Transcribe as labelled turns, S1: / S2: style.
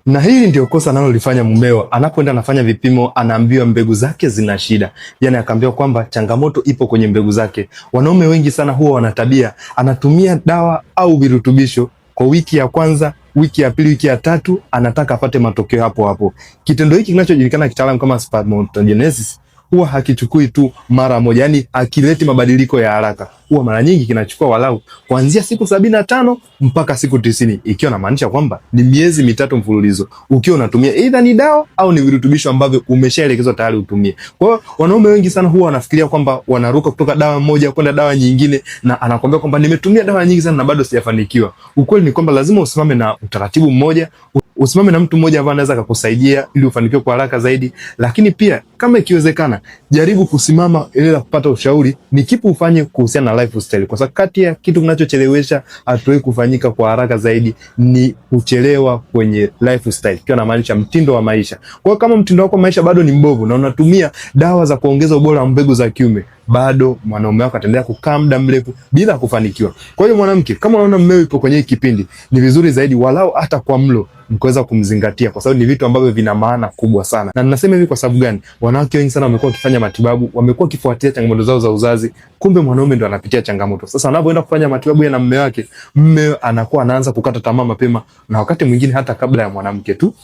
S1: Na hili ndio kosa analolifanya mumeo. Anapoenda anafanya vipimo, anaambiwa mbegu zake zina shida. Yani akaambiwa kwamba changamoto ipo kwenye mbegu zake. Wanaume wengi sana huwa wanatabia, anatumia dawa au virutubisho kwa wiki ya kwanza, wiki ya pili, wiki ya tatu, anataka apate matokeo hapo hapo. Kitendo hiki kinachojulikana kitaalamu kama spermatogenesis huwa hakichukui tu mara moja, yani hakileti mabadiliko ya haraka. Huwa mara nyingi kinachukua walau kuanzia siku 75 mpaka siku 90, ikiwa na maanisha kwamba ni miezi mitatu mfululizo ukiwa unatumia either ni dawa au ni virutubisho ambavyo umeshaelekezwa tayari utumie. Kwa hiyo wanaume wengi sana huwa wanafikiria kwamba wanaruka kutoka dawa moja kwenda dawa nyingine, na anakuambia kwamba nimetumia dawa nyingi sana na bado sijafanikiwa. Ukweli ni kwamba lazima usimame na utaratibu mmoja, usimame na mtu mmoja ambaye anaweza kukusaidia ili ufanikiwe kwa haraka zaidi. Lakini pia kama ikiwezekana, jaribu kusimama ili kupata ushauri ni kipi ufanye kuhusiana na lifestyle, kwa sababu kati ya kitu kinachochelewesha hatuwezi kufanyika kwa haraka zaidi ni kuchelewa kwenye lifestyle, kiwa na maanisha mtindo wa maisha. Kwa hiyo kama mtindo wako wa maisha bado ni mbovu na unatumia dawa za kuongeza ubora wa mbegu za kiume, bado mwanaume wako ataendelea kukaa muda mrefu bila kufanikiwa. Kwa hiyo mwanamke, kama unaona mmeo yupo kwenye kipindi, ni vizuri zaidi walau hata kwa mlo mkaweza kumzingatia, kwa sababu ni vitu ambavyo vina maana kubwa sana. Na ninasema hivi kwa sababu gani? Wanawake wengi sana wamekuwa wakifanya matibabu, wamekuwa wakifuatia changamoto zao za uzazi, kumbe mwanaume ndo anapitia changamoto. Sasa anapoenda kufanya matibabu na mume wake, mume anakuwa anaanza kukata tamaa mapema, na wakati mwingine hata kabla ya mwanamke tu.